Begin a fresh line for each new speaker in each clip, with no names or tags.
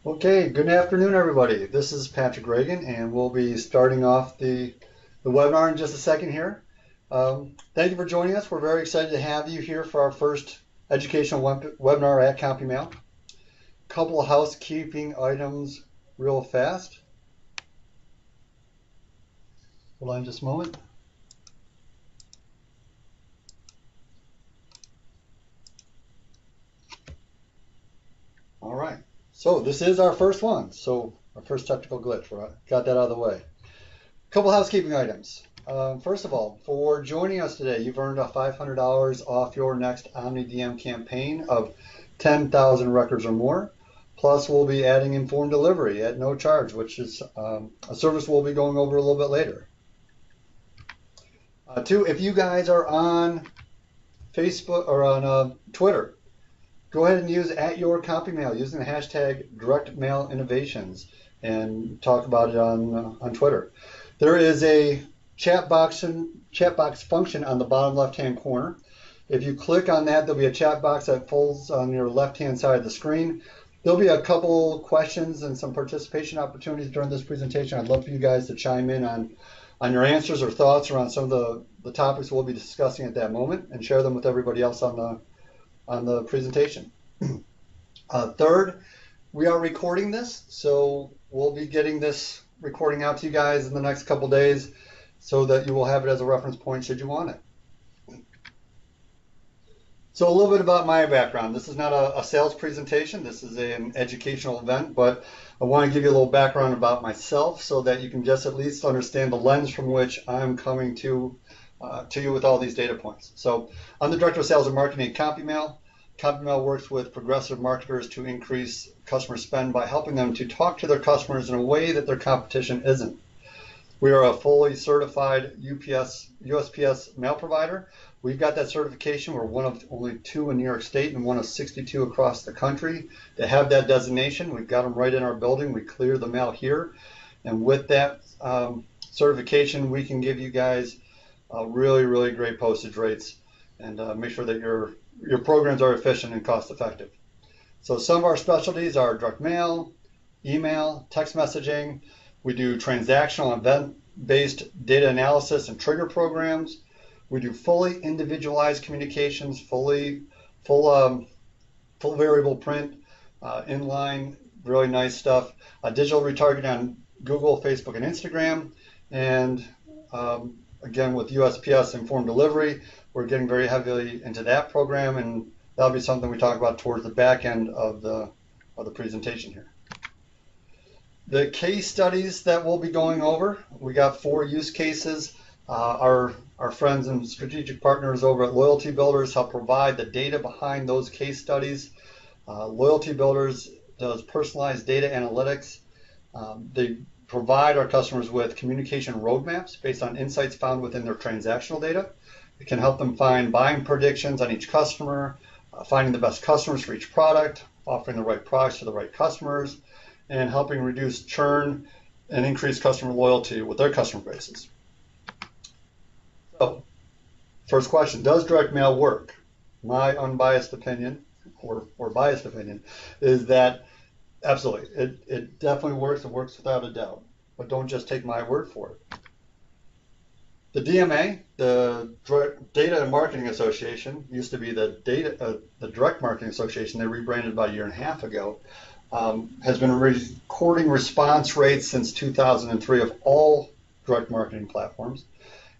Okay, good afternoon, everybody. This is Patrick Reagan, and we'll be starting off the webinar in just a second here. Thank you for joining us. We're very excited to have you here for our first educational webinar at Compu-Mail. Couple of housekeeping items real fast. Hold on just a moment. All right, so this is our first one. So our first technical glitch, we got that out of the way. Couple housekeeping items. First of all, for joining us today, you've earned $500 off your next OmniDM campaign of 10,000 records or more. Plus, we'll be adding informed delivery at no charge, which is a service we'll be going over a little bit later. Two, if you guys are on Facebook or on Twitter, go ahead and use @YourCompu-Mail using the hashtag DirectMailInnovations and talk about it on Twitter. There is a chat box function on the bottom left-hand corner. If you click on that, there'll be a chat box that folds on your left-hand side of the screen. There'll be a couple questions and some participation opportunities during this presentation. I'd love for you guys to chime in on your answers or thoughts around some of the topics we'll be discussing at that moment and share them with everybody else on the presentation. Third, we are recording this, so we'll be getting this recording out to you guys in the next couple days so that you will have it as a reference point should you want it. So a little bit about my background. This is not a sales presentation. This is an educational event, but I want to give you a little background about myself so that you can just at least understand the lens from which I'm coming to you with all these data points. So I'm the Director of Sales and Marketing at Compu-Mail. Compu-Mail works with progressive marketers to increase customer spend by helping them to talk to their customers in a way that their competition isn't. We are a fully certified USPS mail provider. We've got that certification. We're one of only 2 in New York State and one of 62 across the country to have that designation. We've got them right in our building. We clear the mail here. And with that certification, we can give you guys really, really great postage rates and make sure that your programs are efficient and cost effective. So some of our specialties are direct mail, email, text messaging. We do transactional event-based data analysis and trigger programs. We do fully individualized communications, full variable print, inline, really nice stuff. Digital retargeting on Google, Facebook, and Instagram. And again, with USPS informed delivery, we're getting very heavily into that program, and that'll be something we talk about towards the back end of the presentation here. The case studies that we'll be going over, we got 4 use cases. Our friends and strategic partners over at Loyalty Builders help provide the data behind those case studies. Loyalty Builders does personalized data analytics. They provide our customers with communication roadmaps based on insights found within their transactional data. It can help them find buying predictions on each customer, finding the best customers for each product, offering the right products to the right customers, and helping reduce churn and increase customer loyalty with their customer bases. So, first question, does direct mail work? My unbiased opinion, or biased opinion, is that absolutely, it definitely works. It works without a doubt, but don't just take my word for it. The DMA, the Data and Marketing Association, used to be the Direct Marketing Association. They rebranded about 1.5 years ago. Has been recording response rates since 2003 of all direct marketing platforms.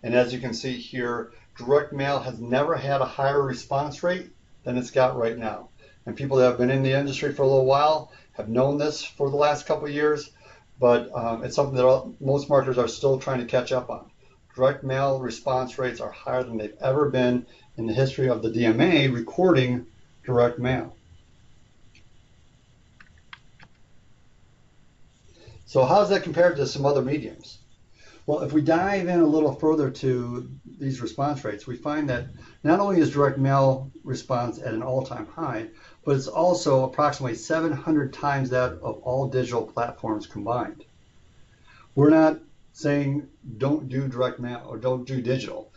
And as you can see here, direct mail has never had a higher response rate than it's got right now. And people that have been in the industry for a little while have known this for the last couple of years, but it's something that most marketers are still trying to catch up on. Direct mail response rates are higher than they've ever been in the history of the DMA recording direct mail. So how does that compare to some other mediums? Well, if we dive in a little further to these response rates, we find that not only is direct mail response at an all-time high, but it's also approximately 700 times that of all digital platforms combined. We're not saying don't do direct mail or don't do digital.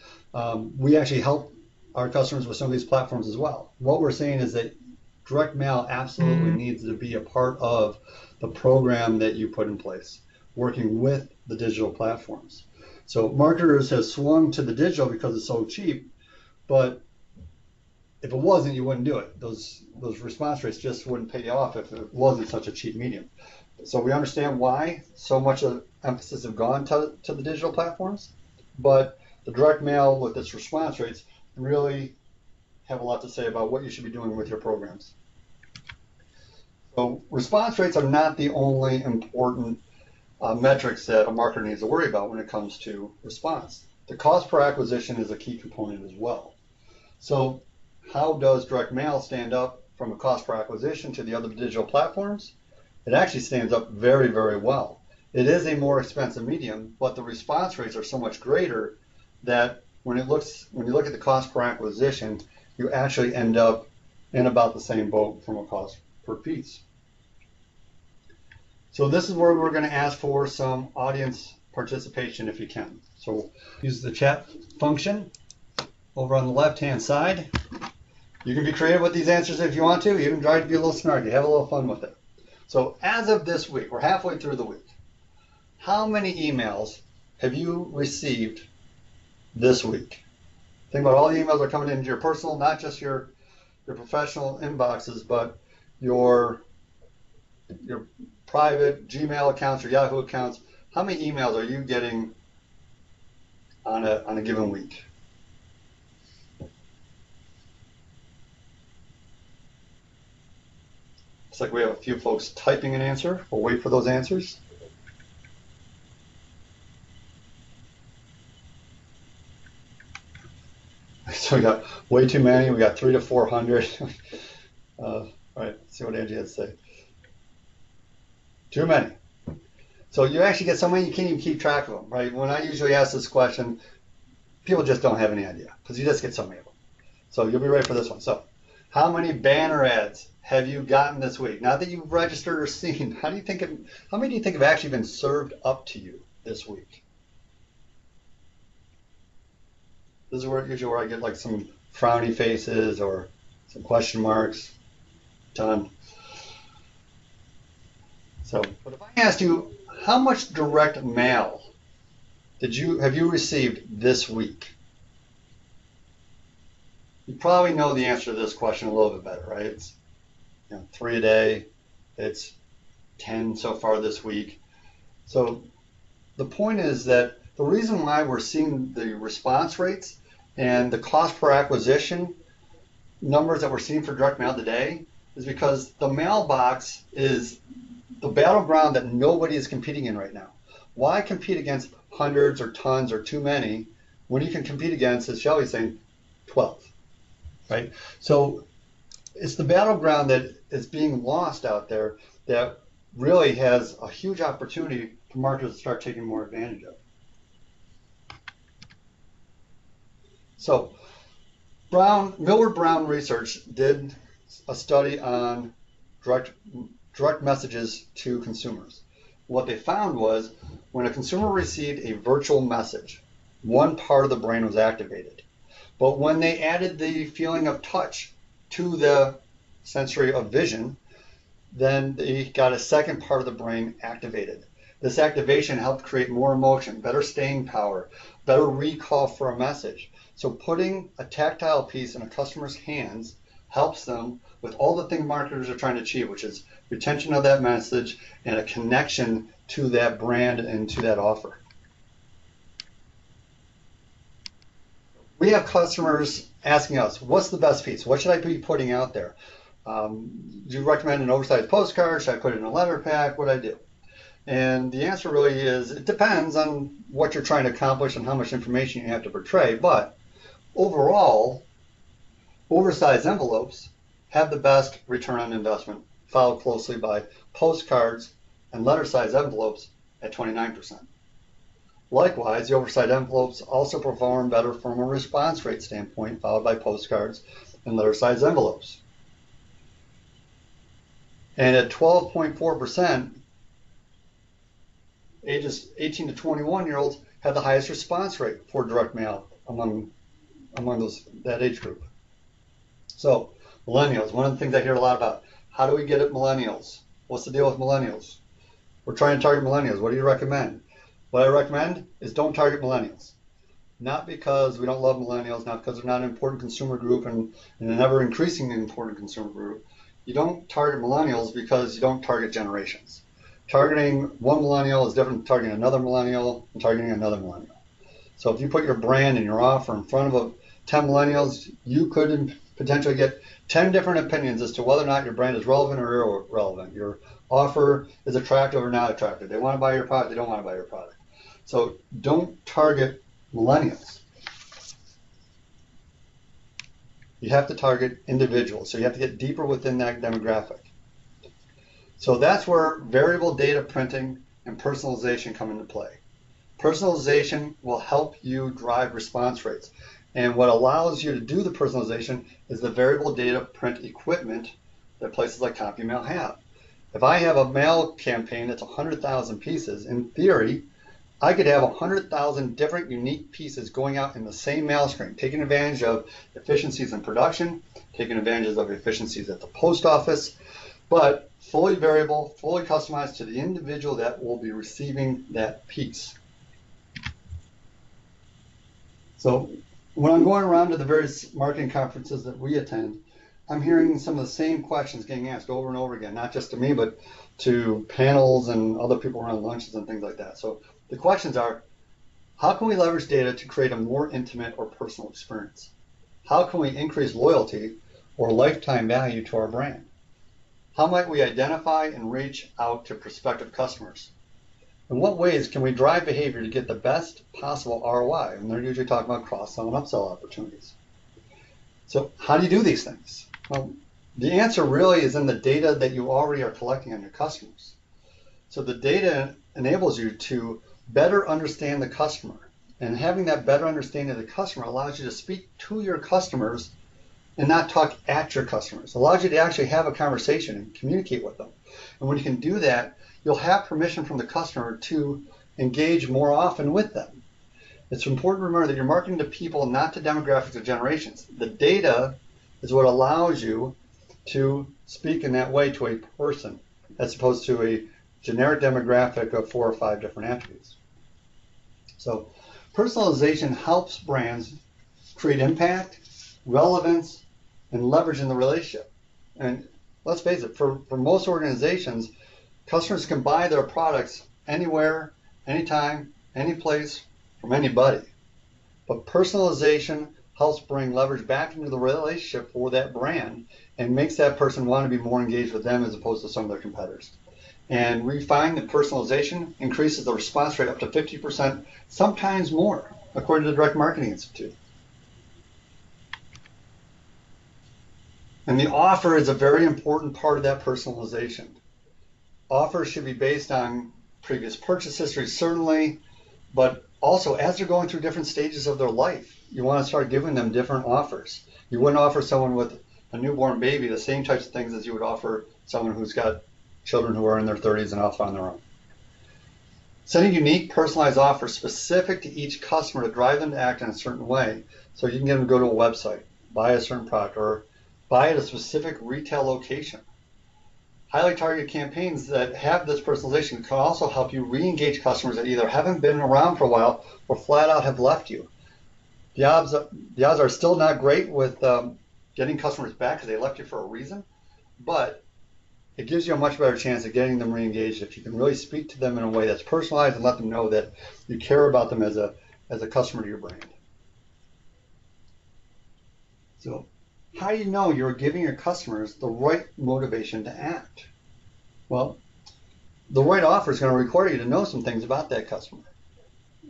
We actually help our customers with some of these platforms as well. What we're saying is that direct mail absolutely needs to be a part of the program that you put in place, working with the digital platforms. So marketers have swung to the digital because it's so cheap, but if it wasn't, you wouldn't do it. Those response rates just wouldn't pay you off if it wasn't such a cheap medium. So we understand why so much of emphasis have gone to the digital platforms, but the direct mail with its response rates really have a lot to say about what you should be doing with your programs. So response rates are not the only important metrics that a marketer needs to worry about when it comes to response. The cost per acquisition is a key component as well. So how does direct mail stand up from a cost per acquisition to the other digital platforms? It actually stands up very, very well. It is a more expensive medium, but the response rates are so much greater that when you look at the cost per acquisition, you actually end up in about the same boat from a cost per piece. So this is where we're going to ask for some audience participation if you can. So use the chat function over on the left-hand side. You can be creative with these answers if you want to. You can try to be a little snarky. Have a little fun with it. So as of this week, we're halfway through the week. How many emails have you received this week? Think about all the emails that are coming into your personal, not just your professional inboxes, but your private Gmail accounts or Yahoo accounts. How many emails are you getting on a given week? Looks like we have a few folks typing an answer. We'll wait for those answers. So we got way too many. We got 300 to 400. All right, let's see what Angie has to say. Too many. So you actually get so many you can't even keep track of them, right? When I usually ask this question, people just don't have any idea because you just get so many of them. So you'll be ready for this one. So how many banner ads have you gotten this week? Not that you've registered or seen. How many do you think have actually been served up to you this week? This is usually where I get like some frowny faces or some question marks. Done. So, but if I asked you, how much direct mail have you received this week? You probably know the answer to this question a little bit better, right? It's 3 a day. It's 10 so far this week. So the point is that the reason why we're seeing the response rates and the cost per acquisition numbers that we're seeing for direct mail today is because the mailbox is the battleground that nobody is competing in right now. Why compete against hundreds or tons or too many when you can compete against, as Shelly's saying, 12, right? So it's the battleground that is being lost out there that really has a huge opportunity for marketers to start taking more advantage of. So Millward Brown Research did a study on direct messages to consumers. What they found was when a consumer received a virtual message, one part of the brain was activated. But when they added the feeling of touch to the sensory of vision, then they got a second part of the brain activated. This activation helped create more emotion, better staying power, better recall for a message. So putting a tactile piece in a customer's hands helps them with all the things marketers are trying to achieve, which is retention of that message and a connection to that brand and to that offer. We have customers asking us, what's the best piece? What should I be putting out there? Do you recommend an oversized postcard? Should I put it in a letter pack? What do I do? And the answer really is, it depends on what you're trying to accomplish and how much information you have to portray. But overall, oversized envelopes have the best return on investment, followed closely by postcards and letter-sized envelopes at 29%. Likewise, the oversized envelopes also perform better from a response rate standpoint, followed by postcards and letter-sized envelopes. And at 12.4%, ages 18 to 21-year-olds have the highest response rate for direct mail among that age group. So Millennials, one of the things I hear a lot about, how do we get at millennials? What's the deal with millennials? We're trying to target millennials. What do you recommend? What I recommend is don't target millennials. Not because we don't love millennials, not because they're not an important consumer group and an ever increasingly important consumer group. You don't target millennials because you don't target generations. Targeting one millennial is different than targeting another millennial and targeting another millennial. So if you put your brand and your offer in front of 10 millennials, you could potentially get 10 different opinions as to whether or not your brand is relevant or irrelevant. Your offer is attractive or not attractive. They want to buy your product, they don't want to buy your product. So don't target millennials. You have to target individuals. So you have to get deeper within that demographic. So that's where variable data printing and personalization come into play. Personalization will help you drive response rates. And what allows you to do the personalization is the variable data print equipment that places like Compu-Mail have. If I have a mail campaign that's 100,000 pieces, in theory, I could have 100,000 different unique pieces going out in the same mail stream, taking advantage of efficiencies in production, taking advantage of efficiencies at the post office, but fully variable, fully customized to the individual that will be receiving that piece. So when I'm going around to the various marketing conferences that we attend, I'm hearing some of the same questions getting asked over and over again, not just to me, but to panels and other people around lunches and things like that. So the questions are, how can we leverage data to create a more intimate or personal experience? How can we increase loyalty or lifetime value to our brand? How might we identify and reach out to prospective customers? In what ways can we drive behavior to get the best possible ROI? And they're usually talking about cross-sell and upsell opportunities. So how do you do these things? Well, the answer really is in the data that you already are collecting on your customers. So the data enables you to better understand the customer. And having that better understanding of the customer allows you to speak to your customers and not talk at your customers. It allows you to actually have a conversation and communicate with them. And when you can do that, you'll have permission from the customer to engage more often with them. It's important to remember that you're marketing to people, not to demographics or generations. The data is what allows you to speak in that way to a person, as opposed to a generic demographic of 4 or 5 different attributes. So personalization helps brands create impact, relevance, and leverage in the relationship. And let's face it, for most organizations, customers can buy their products anywhere, anytime, any place, from anybody. But personalization helps bring leverage back into the relationship for that brand and makes that person want to be more engaged with them as opposed to some of their competitors. And we find that personalization increases the response rate up to 50%, sometimes more, according to the Direct Marketing Institute. And the offer is a very important part of that personalization. Offers should be based on previous purchase history, certainly, but also as they're going through different stages of their life, you want to start giving them different offers. You wouldn't offer someone with a newborn baby the same types of things as you would offer someone who's got children who are in their 30s and off on their own. Setting unique, personalized offers specific to each customer to drive them to act in a certain way. So you can get them to go to a website, buy a certain product, or buy at a specific retail location. Highly targeted campaigns that have this personalization can also help you re-engage customers that either haven't been around for a while or flat out have left you. The odds are still not great with getting customers back because they left you for a reason, but it gives you a much better chance of getting them re-engaged if you can really speak to them in a way that's personalized and let them know that you care about them as a customer to your brand. So how do you know you're giving your customers the right motivation to act? Well, the right offer is going to require you to know some things about that customer.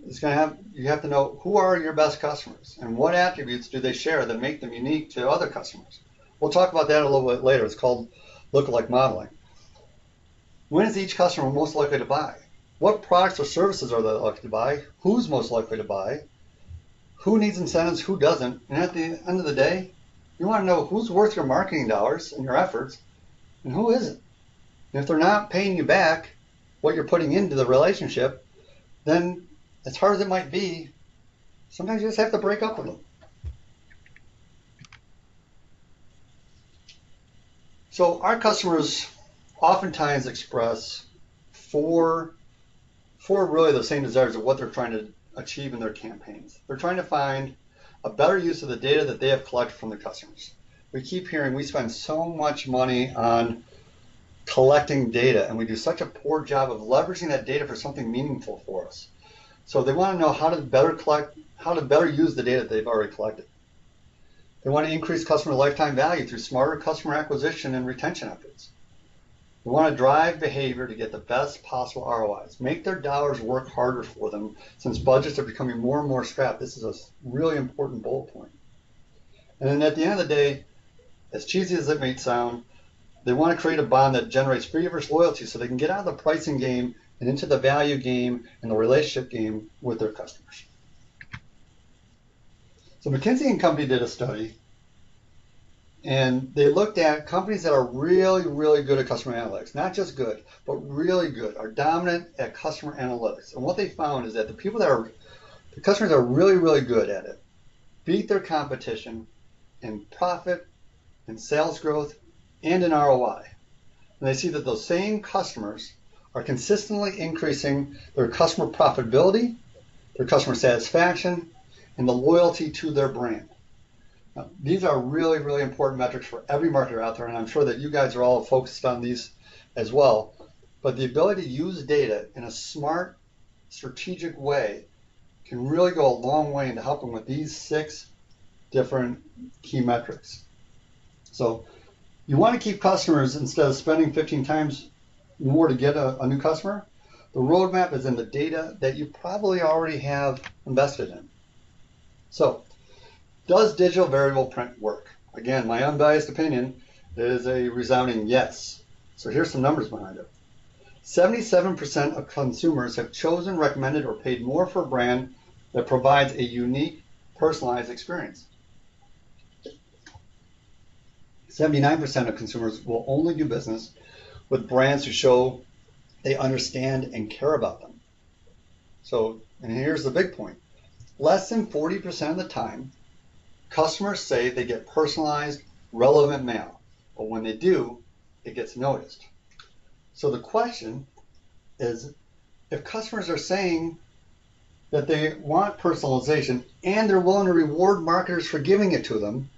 You have to know who are your best customers and what attributes do they share that make them unique to other customers. We'll talk about that a little bit later. It's called lookalike modeling. When is each customer most likely to buy? What products or services are they likely to buy? Who's most likely to buy? Who needs incentives? Who doesn't? And at the end of the day, you want to know who's worth your marketing dollars and your efforts and who isn't. And if they're not paying you back what you're putting into the relationship, then as hard as it might be, sometimes you just have to break up with them. So our customers oftentimes express four really the same desires of what they're trying to achieve in their campaigns. They're trying to find a better use of the data that they have collected from their customers. We keep hearing we spend so much money on collecting data, and we do such a poor job of leveraging that data for something meaningful for us. So they want to know how to better use the data that they've already collected. They want to increase customer lifetime value through smarter customer acquisition and retention efforts. They want to drive behavior to get the best possible ROIs, make their dollars work harder for them since budgets are becoming more and more strapped. This is a really important bullet point. And then at the end of the day, as cheesy as it may sound, they want to create a bond that generates free versus loyalty so they can get out of the pricing game and into the value game and the relationship game with their customers. So McKinsey & Company did a study, and they looked at companies that are really, really good at customer analytics. Not just good, but really good, are dominant at customer analytics. And what they found is that the customers that are really, really good at it beat their competition in profit, in sales growth, and in ROI. And they see that those same customers are consistently increasing their customer profitability, their customer satisfaction, and the loyalty to their brand. Now, these are really, really important metrics for every marketer out there, and I'm sure that you guys are all focused on these as well. But the ability to use data in a smart, strategic way can really go a long way into helping with these 6 different key metrics. So you want to keep customers instead of spending 15 times more to get a new customer. The roadmap is in the data that you probably already have invested in. So, does digital variable print work? Again, my unbiased opinion is a resounding yes. So here's some numbers behind it. 77% of consumers have chosen, recommended, or paid more for a brand that provides a unique, personalized experience. 79% of consumers will only do business with brands who show they understand and care about them. So, and here's the big point. Less than 40% of the time, customers say they get personalized, relevant mail. But when they do, it gets noticed. So the question is, if customers are saying that they want personalization and they're willing to reward marketers for giving it to them,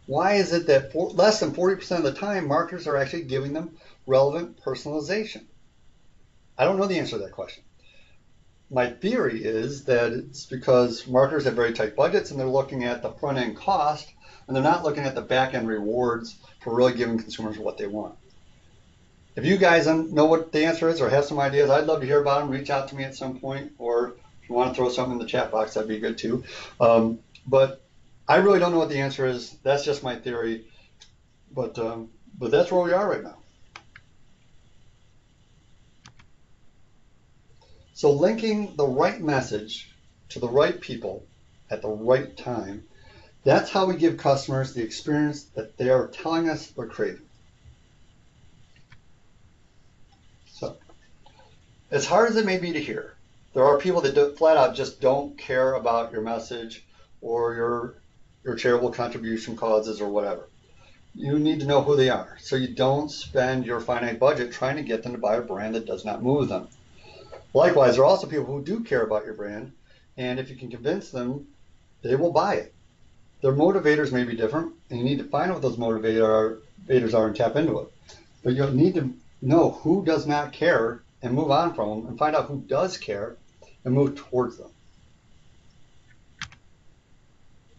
why is it that less than 40% of the time marketers are actually giving them relevant personalization? I don't know the answer to that question. My theory is that it's because marketers have very tight budgets and they're looking at the front end cost and they're not looking at the back end rewards for really giving consumers what they want. If you guys know what the answer is or have some ideas, I'd love to hear about them. Reach out to me at some point, or if you want to throw something in the chat box, that'd be good too. But I really don't know what the answer is. That's just my theory, but that's where we are right now. So linking the right message to the right people at the right time, that's how we give customers the experience that they are telling us they're craving. So, as hard as it may be to hear, there are people that flat out just don't care about your message or your charitable contribution causes or whatever. You need to know who they are so you don't spend your finite budget trying to get them to buy a brand that does not move them. Likewise, there are also people who do care about your brand, and if you can convince them, they will buy it. Their motivators may be different, and you need to find out what those motivators are and tap into it. But you'll need to know who does not care and move on from them, and find out who does care and move towards them.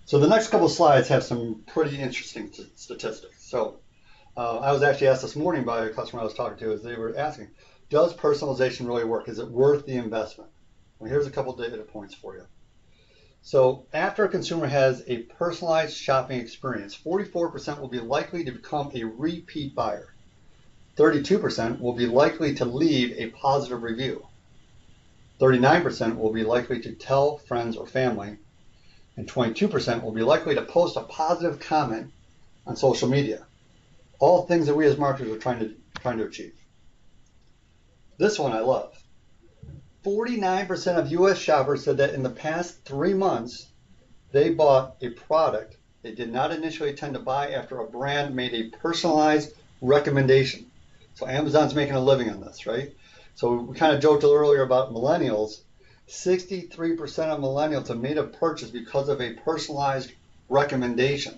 So the next couple of slides have some pretty interesting statistics. So I was actually asked this morning by a customer I was talking to, as they were asking, does personalization really work? Is it worth the investment? Well, here's a couple data points for you. So after a consumer has a personalized shopping experience, 44% will be likely to become a repeat buyer. 32% will be likely to leave a positive review. 39% will be likely to tell friends or family. And 22% will be likely to post a positive comment on social media. All things that we as marketers are trying to achieve. This one I love. 49% of US shoppers said that in the past 3 months, they bought a product they did not initially tend to buy after a brand made a personalized, recommendation. So Amazon's making a living on this, right? So we kind of joked earlier about millennials. 63% of millennials have made a purchase because of a personalized recommendation.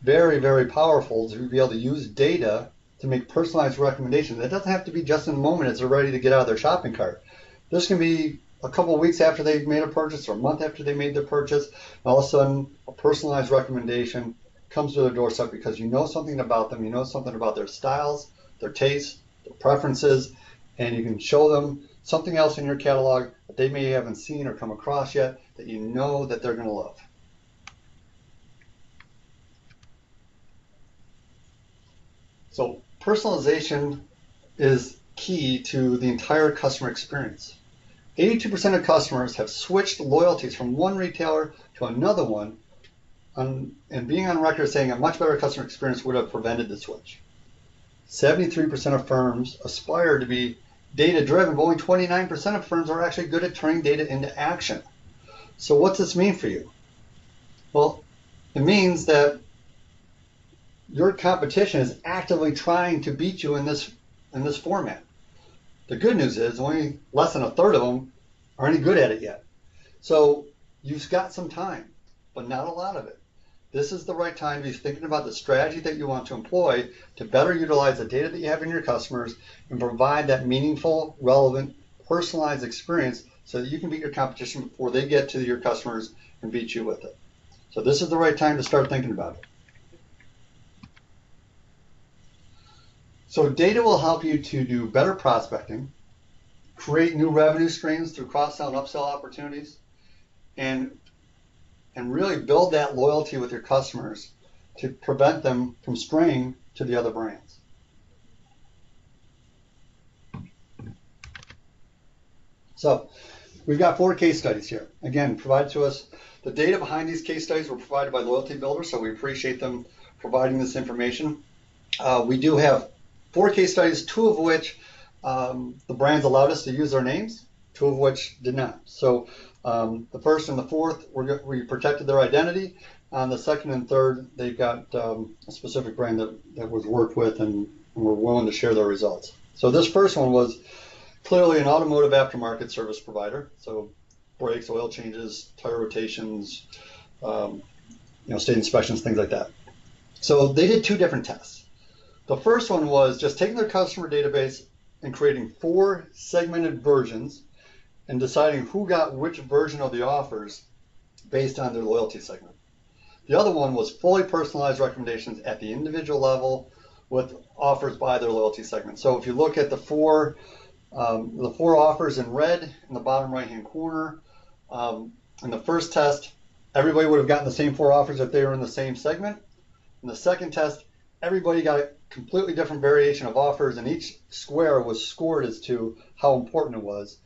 Very, very powerful to be able to use data to make personalized recommendations. It doesn't have to be just in the moment as they're ready to get out of their shopping cart. This can be a couple of weeks after they've made a purchase or a month after they made their purchase. And all of a sudden, a personalized recommendation comes to their doorstep because you know something about them, you know something about their styles, their tastes, their preferences, and you can show them something else in your catalog that they may haven't seen or come across yet that you know that they're going to love. So personalization is key to the entire customer experience. 82% of customers have switched loyalties from one retailer to another one, and being on record saying a much better customer experience would have prevented the switch. 73% of firms aspire to be data-driven, but only 29% of firms are actually good at turning data into action. So what's this mean for you? Well, it means that your competition is actively trying to beat you in this format. The good news is only less than a third of them are any good at it yet. So you've got some time, but not a lot of it. This is the right time to be thinking about the strategy that you want to employ to better utilize the data that you have in your customers and provide that meaningful, relevant, personalized experience so that you can beat your competition before they get to your customers and beat you with it. So this is the right time to start thinking about it. So data will help you to do better prospecting, create new revenue streams through cross-sell and upsell opportunities, and really build that loyalty with your customers to prevent them from straying to the other brands. So we've got 4 case studies here. Again, provided to us. The data behind these case studies were provided by Loyalty Builders, so we appreciate them providing this information. We do have 4 case studies, 2 of which the brands allowed us to use their names, 2 of which did not. So the first and the fourth, we protected their identity. On the second and third, they've got a specific brand that was worked with and were willing to share their results. So this first one was clearly an automotive aftermarket service provider. So brakes, oil changes, tire rotations, state inspections, things like that. So they did 2 different tests. The first one was just taking their customer database and creating 4 segmented versions and deciding who got which version of the offers based on their loyalty segment. The other one was fully personalized recommendations at the individual level with offers by their loyalty segment. So if you look at the 4 offers in red in the bottom right-hand corner, in the first test, everybody would have gotten the same 4 offers if they were in the same segment. In the second test, everybody got a completely different variation of offers, and each square was scored as to how important it was.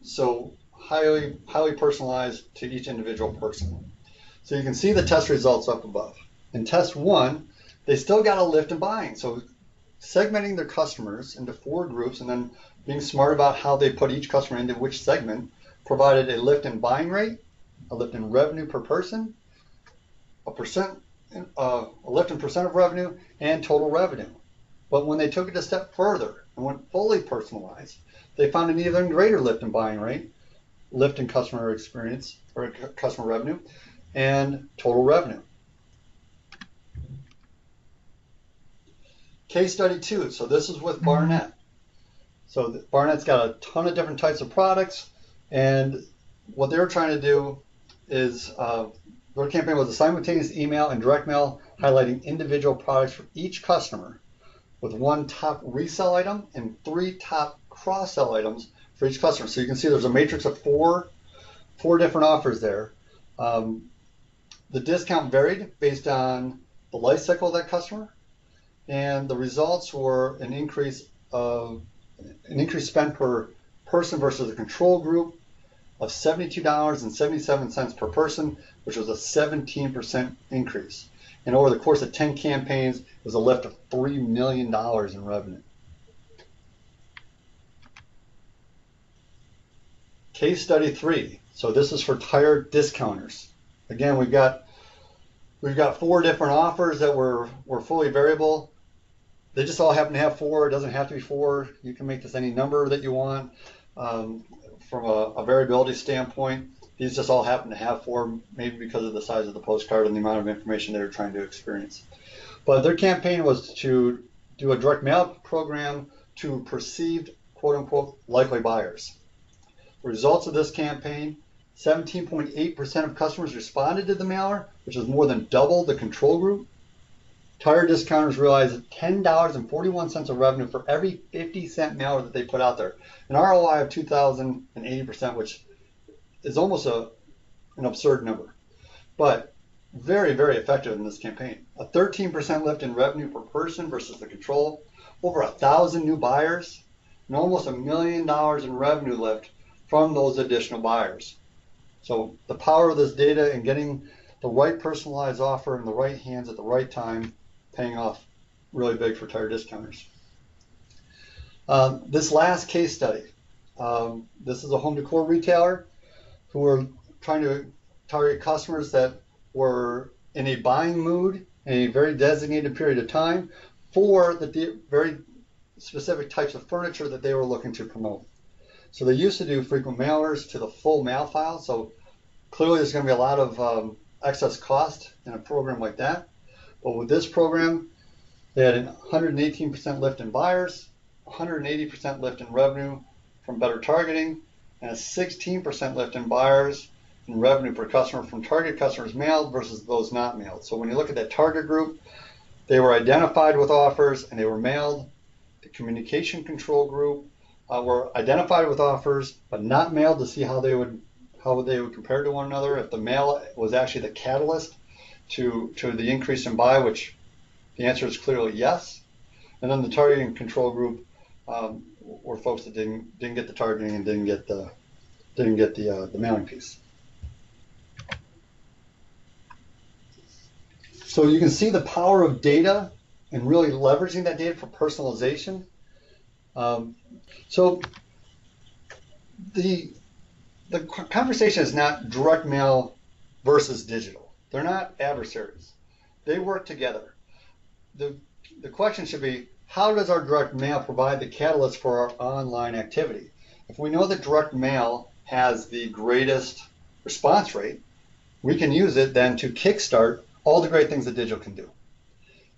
So highly personalized to each individual person. So you can see the test results up above. In test 1, they still got a lift in buying. So segmenting their customers into 4 groups and then being smart about how they put each customer into which segment provided a lift in buying rate, a lift in revenue per person, a lift in percent of revenue, and total revenue. But when they took it a step further and went fully personalized, they found an even greater lift in buying rate, lift in customer experience or customer revenue, and total revenue. Case study 2. So this is with Barnett. So Barnett's got a ton of different types of products, and what they were trying to do is their campaign was a simultaneous email and direct mail highlighting individual products for each customer with 1 top resell item and 3 top cross-sell items for each customer. So you can see there's a matrix of 4 different offers there. The discount varied based on the life cycle of that customer, and the results were an increased spend per person versus a control group of $72.77 per person, which was a 17% increase. And over the course of 10 campaigns, it was a lift of $3 million in revenue. Case study 3. So this is for tire discounters. Again, we've got We've got 4 different offers that were fully variable. They just all happen to have 4. It doesn't have to be 4. You can make this any number that you want. From a variability standpoint, these just all happen to have 4, maybe because of the size of the postcard and the amount of information they were trying to experience. But their campaign was to do a direct mail program to perceived quote-unquote likely buyers. The results of this campaign, 17.8% of customers responded to the mailer, which is more than double the control group. Tire discounters realized $10.41 of revenue for every 50-cent mailer that they put out there. An ROI of 2,080%, which is almost an absurd number. But very, very effective in this campaign. A 13% lift in revenue per person versus the control, over 1,000 new buyers, and almost $1 million in revenue lift from those additional buyers. So the power of this data and getting the right personalized offer in the right hands at the right time, paying off really big for tire discounters. This last case study, this is a home decor retailer who were trying to target customers that were in a buying mood in a very designated period of time for the very specific types of furniture that they were looking to promote. So they used to do frequent mailers to the full mail file. So clearly there's going to be a lot of excess cost in a program like that. But with this program, they had a 118% lift in buyers, 180% lift in revenue from better targeting, and a 16% lift in buyers and revenue per customer from target customers mailed versus those not mailed. So when you look at that target group, they were identified with offers and they were mailed. The communication control group were identified with offers but not mailed to see how they would compare to one another. If the mail was actually the catalyst to the increase in buy, which the answer is clearly yes. And then the targeting control group were folks that didn't get the targeting and didn't get the mailing piece. So you can see the power of data and really leveraging that data for personalization. So the conversation is not direct mail versus digital. They're not adversaries. They work together. The question should be, how does our direct mail provide the catalyst for our online activity? If we know that direct mail has the greatest response rate, we can use it then to kickstart all the great things that digital can do.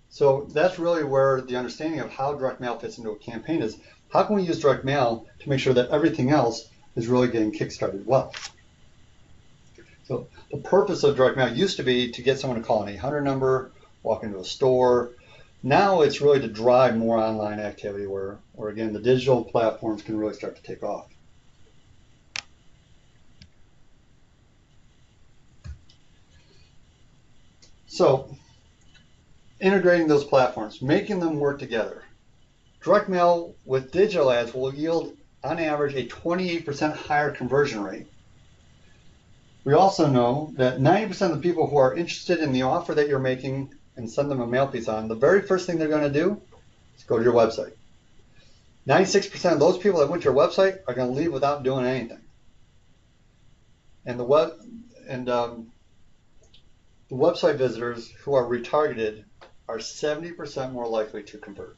So that's really where the understanding of how direct mail fits into a campaign is, how can we use direct mail to make sure that everything else is really getting kickstarted well? So the purpose of direct mail used to be to get someone to call an 800 number, walk into a store. Now it's really to drive more online activity where again, the digital platforms can really start to take off. So integrating those platforms, making them work together. Direct mail with digital ads will yield on average a 28% higher conversion rate. We also know that 90% of the people who are interested in the offer that you're making and send them a mail piece on, the very first thing they're going to do is go to your website. 96% of those people that went to your website are going to leave without doing anything. And the website visitors who are retargeted are 70% more likely to convert.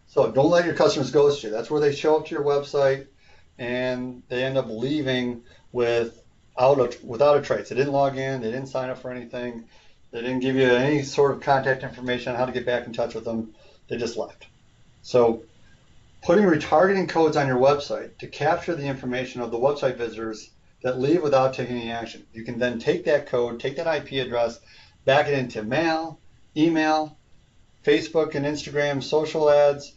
So don't let your customers ghost you. That's where they show up to your website and they end up leaving without a trace. They didn't log in, they didn't sign up for anything, they didn't give you any sort of contact information on how to get back in touch with them. They just left. So putting retargeting codes on your website to capture the information of the website visitors that leave without taking any action. You can then take that code, take that IP address, back it into mail, email, Facebook and Instagram, social ads,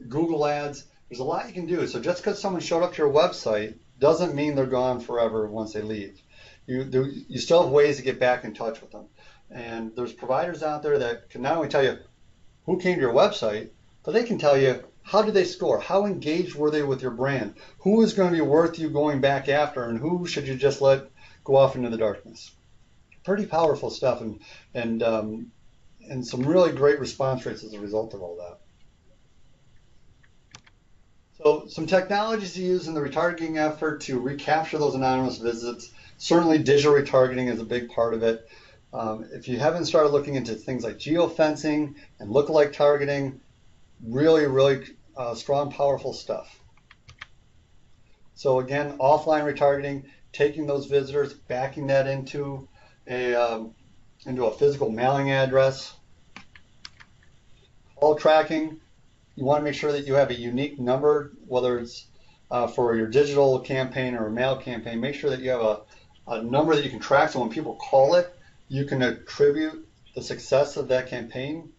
Google ads. There's a lot you can do. So just because someone showed up to your website doesn't mean they're gone forever once they leave. You still have ways to get back in touch with them. And there's providers out there that can not only tell you who came to your website, but they can tell you how did they score, how engaged were they with your brand, who is going to be worth you going back after, and who should you just let go off into the darkness. Pretty powerful stuff, and some really great response rates as a result of all that. So some technologies to use in the retargeting effort to recapture those anonymous visits. Certainly digital retargeting is a big part of it. If you haven't started looking into things like geofencing and lookalike targeting, really, really strong, powerful stuff. So again, offline retargeting, taking those visitors, backing that into a physical mailing address. Call tracking, you want to make sure that you have a unique number, whether it's for your digital campaign or a mail campaign. Make sure that you have a number that you can track, so when people call it, you can attribute the success of that campaign.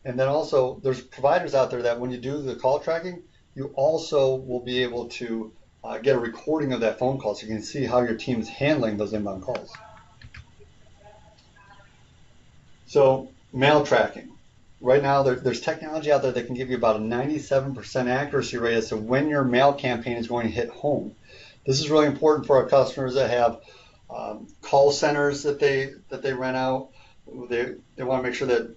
And then also, there's providers out there that when you do the call tracking, you also will be able to get a recording of that phone call, so you can see how your team is handling those inbound calls. So mail tracking. Right now, there's technology out there that can give you about a 97% accuracy rate as to when your mail campaign is going to hit home. This is really important for our customers that have call centers that they rent out. They want to make sure that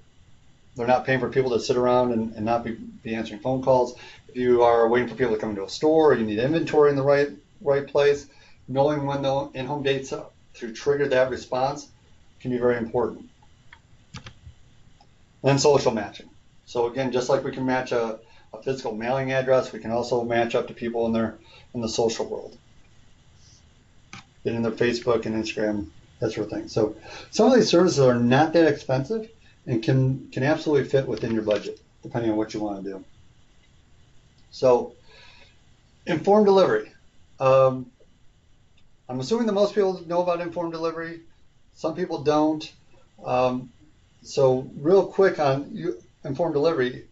they're not paying for people to sit around and not be answering phone calls. If you are waiting for people to come into a store, or you need inventory in the right place, knowing when the in-home dates to trigger that response can be very important. And social matching. So again, just like we can match a physical mailing address, we can also match up to people in the social world, in their Facebook and Instagram, that sort of thing. So some of these services are not that expensive and can absolutely fit within your budget, depending on what you want to do. So informed delivery. I'm assuming that most people know about informed delivery. Some people don't. So real quick on informed delivery,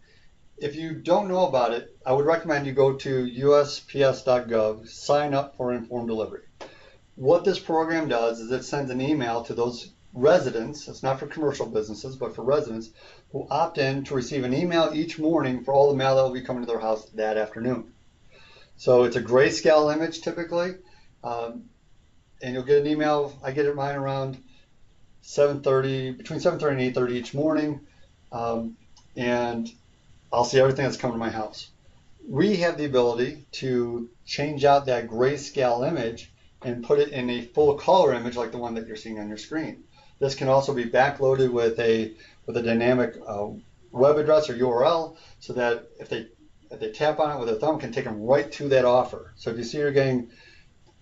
if you don't know about it, I would recommend you go to USPS.gov, sign up for informed delivery. What this program does is it sends an email to those residents, it's not for commercial businesses, but for residents who opt in to receive an email each morning for all the mail that will be coming to their house that afternoon. So it's a grayscale image typically, and you'll get an email. I get mine around 7:30, between 7:30 and 8:30 each morning, and I'll see everything that's coming to my house. We have the ability to change out that grayscale image and put it in a full color image like the one that you're seeing on your screen. This can also be backloaded with a dynamic web address or URL, so that if they tap on it with their thumb, it can take them right to that offer. So if you see you're getting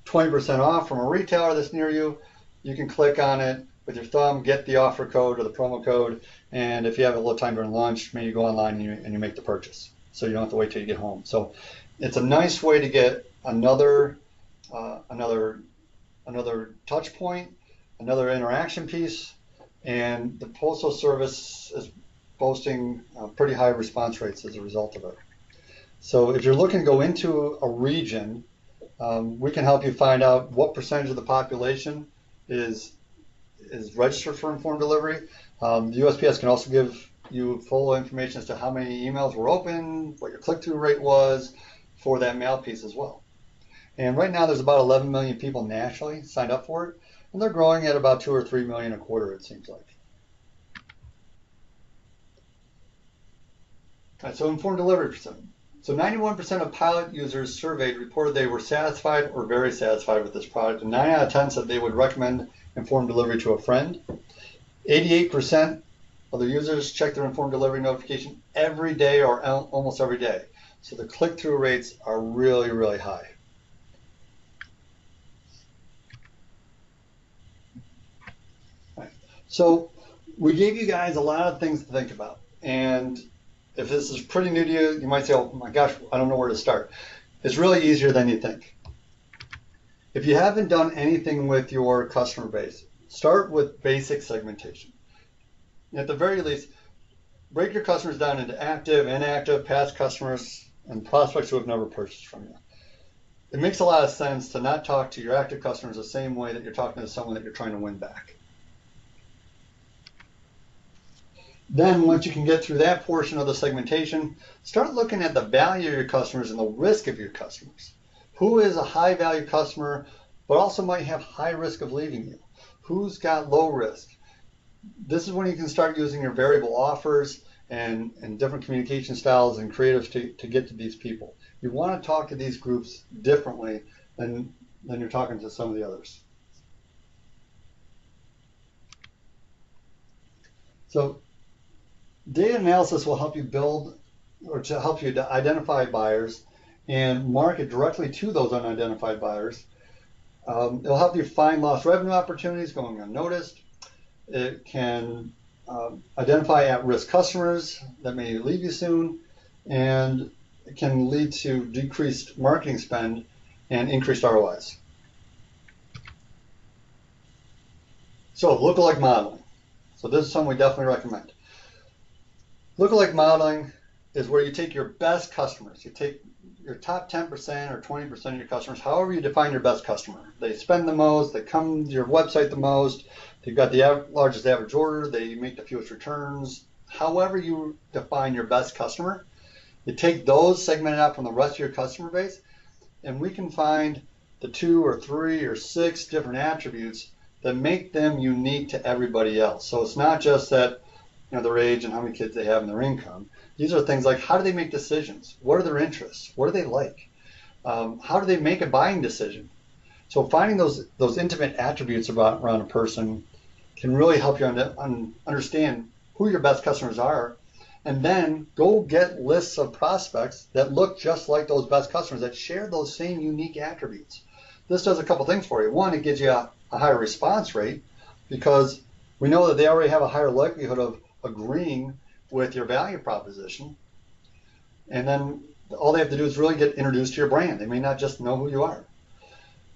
20% off from a retailer that's near you, you can click on it with your thumb, get the offer code or the promo code, and if you have a little time during lunch, maybe you go online and you make the purchase. So you don't have to wait till you get home. So it's a nice way to get another touch point, another interaction piece, and the Postal Service is boasting pretty high response rates as a result of it. So if you're looking to go into a region, we can help you find out what percentage of the population is registered for informed delivery. The USPS can also give you full information as to how many emails were open, what your click-through rate was for that mail piece as well. And right now there's about 11 million people nationally signed up for it, and they're growing at about 2 or 3 million a quarter, it seems like. All right, so informed delivery percent. So 91% of pilot users surveyed reported they were satisfied or very satisfied with this product, and 9 out of 10 said they would recommend informed delivery to a friend. 88% of the users check their informed delivery notification every day or almost every day. So the click-through rates are really, really high. Right. So we gave you guys a lot of things to think about. And if this is pretty new to you, you might say, oh my gosh, I don't know where to start. It's really easier than you think. If you haven't done anything with your customer base, start with basic segmentation. At the very least, break your customers down into active, inactive, past customers, and prospects who have never purchased from you. It makes a lot of sense to not talk to your active customers the same way that you're talking to someone that you're trying to win back. Then once you can get through that portion of the segmentation, start looking at the value of your customers and the risk of your customers. Who is a high value customer, but also might have high risk of leaving you? Who's got low risk? This is when you can start using your variable offers and different communication styles and creatives to get to these people. You want to talk to these groups differently than you're talking to some of the others. So data analysis will help you build or to help you to identify buyers and market directly to those unidentified buyers. It'll help you find lost revenue opportunities going unnoticed. It can identify at-risk customers that may leave you soon, and it can lead to decreased marketing spend and increased ROIs. So lookalike modeling. So this is something we definitely recommend. Lookalike modeling is where you take your best customers. You take your top 10% or 20% of your customers, however you define your best customer. They spend the most, they come to your website the most, they've got the largest average order, they make the fewest returns. However you define your best customer, you take those segmented out from the rest of your customer base, and we can find the 2 or 3 or 6 different attributes that make them unique to everybody else. So it's not just that, you know, their age and how many kids they have and their income. These are things like, how do they make decisions? What are their interests? What do they like? How do they make a buying decision? So finding those intimate attributes around a person can really help you understand who your best customers are, and then go get lists of prospects that look just like those best customers that share those same unique attributes. This does a couple things for you. One, it gives you a higher response rate because we know that they already have a higher likelihood of agreeing with your value proposition. And then all they have to do is really get introduced to your brand. They may not just know who you are.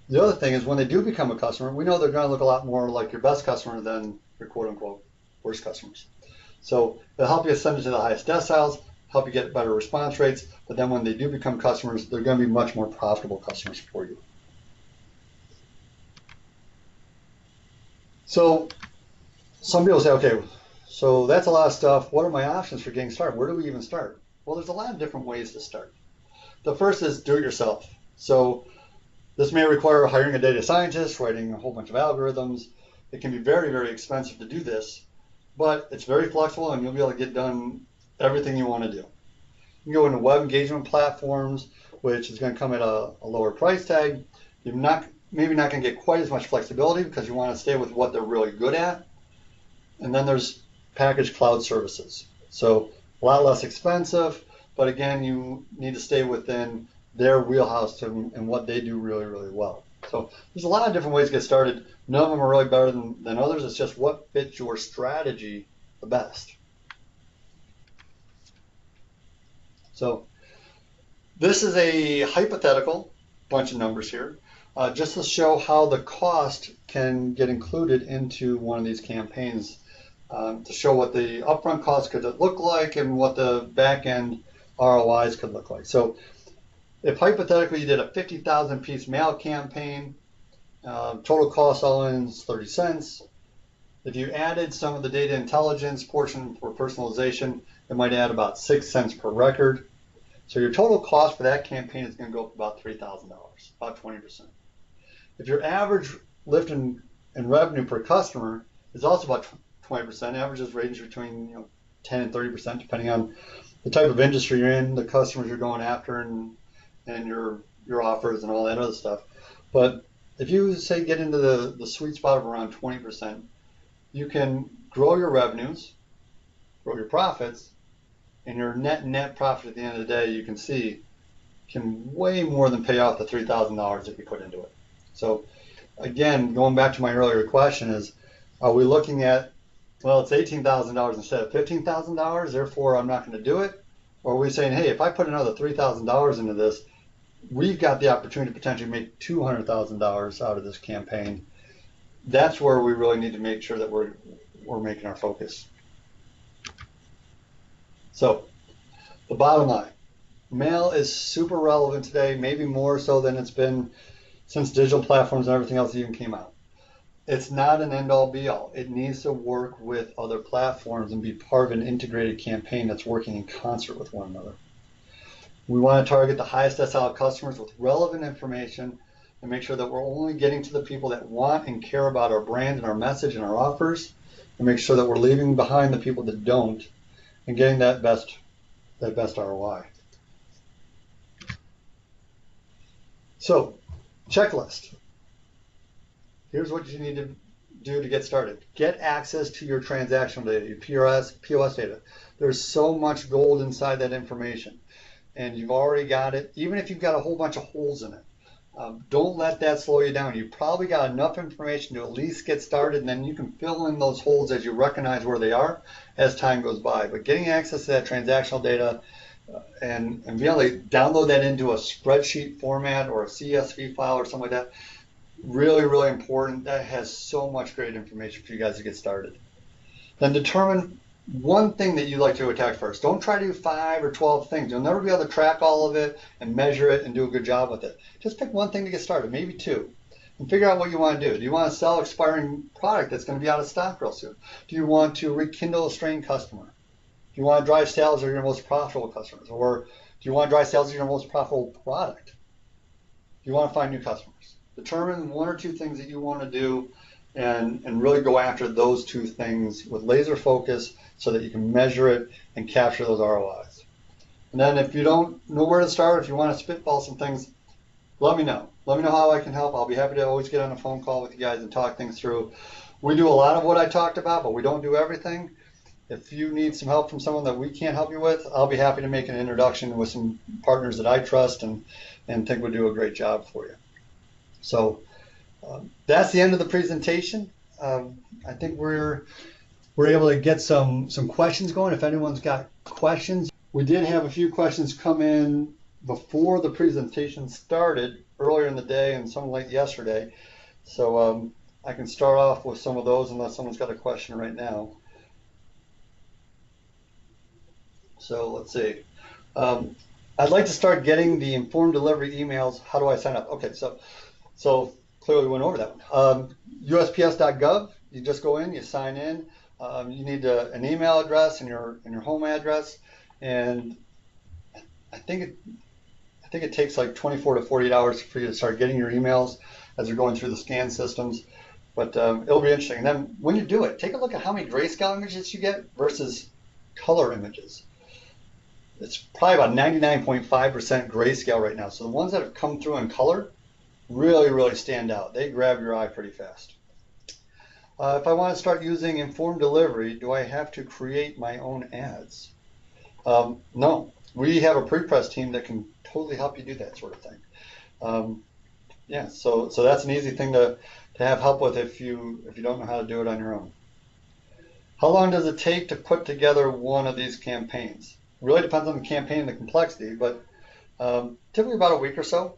The other thing is when they do become a customer, we know they're going to look a lot more like your best customer than your quote unquote worst customers. So it'll help you ascend to the highest deciles, help you get better response rates, but then when they do become customers, they're going to be much more profitable customers for you. So some people say, okay, so that's a lot of stuff. What are my options for getting started? Where do we even start? Well, there's a lot of different ways to start. The first is do it yourself. So this may require hiring a data scientist, writing a whole bunch of algorithms. It can be very, very expensive to do this, but it's very flexible and you'll be able to get done everything you want to do. You can go into web engagement platforms, which is going to come at a lower price tag. You're maybe not going to get quite as much flexibility because you want to stay with what they're really good at. And then there's packaged cloud services. So a lot less expensive, but again, you need to stay within their wheelhouse and what they do really, really well. So there's a lot of different ways to get started. None of them are really better than others. It's just what fits your strategy the best. So this is a hypothetical bunch of numbers here, just to show how the cost can get included into one of these campaigns, to show what the upfront cost could look like and what the back-end ROIs could look like. So if hypothetically you did a 50,000 piece mail campaign, total cost all in is 30 cents. If you added some of the data intelligence portion for personalization, it might add about 6 cents per record. So your total cost for that campaign is going to go up about $3,000, about 20%. If your average lift in revenue per customer is also about 20%, averages range between 10 and 30%, depending on the type of industry you're in, the customers you're going after, and your offers and all that other stuff. But if you say get into the sweet spot of around 20%, you can grow your revenues, grow your profits, and your net profit at the end of the day, you can see, can way more than pay off the $3,000 that you put into it. So again, going back to my earlier question is, are we looking at, well, it's $18,000 instead of $15,000, therefore I'm not going to do it? Or are we saying, hey, if I put another $3,000 into this, we've got the opportunity to potentially make $200,000 out of this campaign? That's where we really need to make sure that we're making our focus. So the bottom line, mail is super relevant today, maybe more so than it's been since digital platforms and everything else even came out. It's not an end-all be-all. It needs to work with other platforms and be part of an integrated campaign that's working in concert with one another. We want to target the highest decile customers with relevant information and make sure that we're only getting to the people that want and care about our brand and our message and our offers, and make sure that we're leaving behind the people that don't and getting that best ROI. So, checklist. Here's what you need to do to get started? Get access to your transactional data, your POS data. There's so much gold inside that information, and you've already got it, even if you've got a whole bunch of holes in it. Don't let that slow you down. You've probably got enough information to at least get started, and then you can fill in those holes as you recognize where they are as time goes by. But getting access to that transactional data and being able to download that into a spreadsheet format or a CSV file or something like that, really, really important. That has so much great information for you guys to get started. Then determine one thing that you'd like to attack first. Don't try to do 5 or 12 things. You'll never be able to track all of it and measure it and do a good job with it. Just pick one thing to get started, maybe 2, and figure out what you want to do. Do you want to sell expiring product that's going to be out of stock real soon? Do you want to rekindle a strained customer? Do you want to drive sales of your most profitable customers? Or do you want to drive sales of your most profitable product? Do you want to find new customers? Determine 1 or 2 things that you want to do and really go after those 2 things with laser focus so that you can measure it and capture those ROIs. And then if you don't know where to start, if you want to spitball some things, let me know. Let me know how I can help. I'll be happy to always get on a phone call with you guys and talk things through. We do a lot of what I talked about, but we don't do everything. If you need some help from someone that we can't help you with, I'll be happy to make an introduction with some partners that I trust and think would do a great job for you. So that's the end of the presentation. I think we're able to get some questions going. If anyone's got questions, we did have a few questions come in before the presentation started earlier in the day and some late yesterday. So I can start off with some of those unless someone's got a question right now. So let's see. I'd like to start getting the informed delivery emails. How do I sign up? Okay, so clearly went over that one. USPS.gov. You just go in, you sign in. You need an email address and your home address, and I think it takes like 24 to 48 hours for you to start getting your emails as you're going through the scan systems. But it'll be interesting. And then when you do it, take a look at how many grayscale images you get versus color images. It's probably about 99.5% grayscale right now. So the ones that have come through in color really, really stand out. They grab your eye pretty fast. If I want to start using informed delivery, do I have to create my own ads? No. We have a pre-press team that can totally help you do that sort of thing. Yeah, so that's an easy thing to have help with if you don't know how to do it on your own. How long does it take to put together one of these campaigns? It really depends on the campaign and the complexity, but typically about a week or so.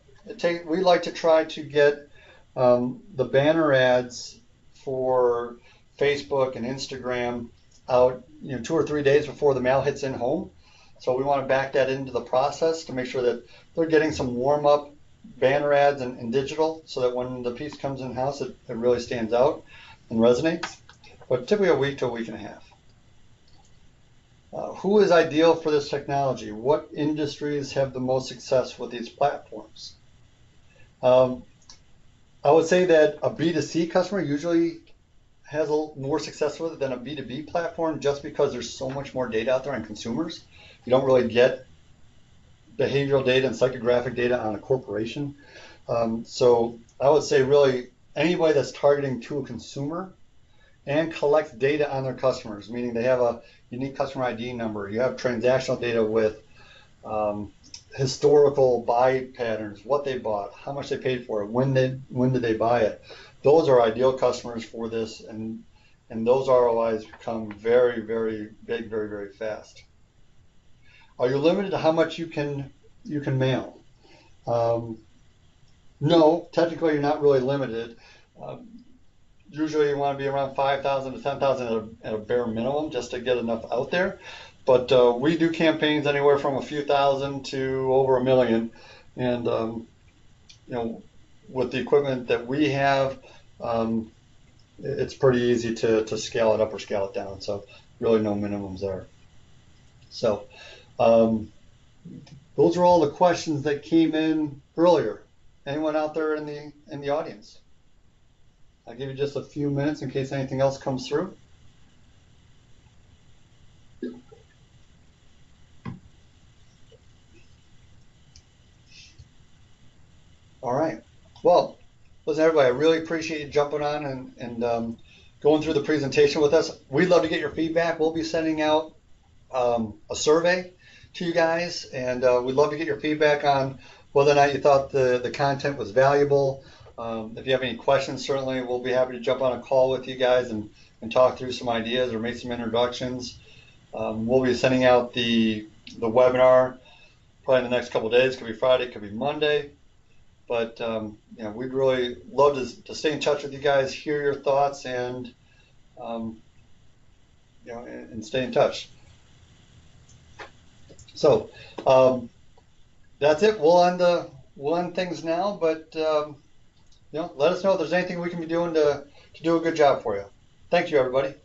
We like to try to get the banner ads for Facebook and Instagram out 2 or 3 days before the mail hits in home. So we want to back that into the process to make sure that they're getting some warm-up banner ads in digital so that when the piece comes in-house, it really stands out and resonates. But typically a week to a week and a half. Who is ideal for this technology? What industries have the most success with these platforms? I would say that a B2C customer usually has a little more success with it than a B2B platform just because there's so much more data out there on consumers. You don't really get behavioral data and psychographic data on a corporation. So I would say really anybody that's targeting to a consumer and collects data on their customers, meaning they have a unique customer ID number, you have transactional data with historical buy patterns, what they bought, how much they paid for it, when did they buy it. Those are ideal customers for this, and those ROIs become very, very big, very, very fast. Are you limited to how much you can mail? No, technically you're not really limited. Usually you want to be around 5,000 to 10,000 at a bare minimum just to get enough out there. But we do campaigns anywhere from a few thousand to over 1 million. And with the equipment that we have, it's pretty easy to scale it up or scale it down. So really no minimums there. So those are all the questions that came in earlier. Anyone out there in the audience? I'll give you just a few minutes in case anything else comes through. All right. Well, listen, everybody, I really appreciate you jumping on and going through the presentation with us. We'd love to get your feedback. We'll be sending out a survey to you guys, and we'd love to get your feedback on whether or not you thought the content was valuable. If you have any questions, certainly we'll be happy to jump on a call with you guys and talk through some ideas or make some introductions. We'll be sending out the webinar probably in the next couple of days. Could be Friday, could be Monday. But you know, we'd really love to stay in touch with you guys, hear your thoughts, and you know, and stay in touch. So that's it. We'll end things now. But you know, let us know if there's anything we can be doing to do a good job for you. Thank you, everybody.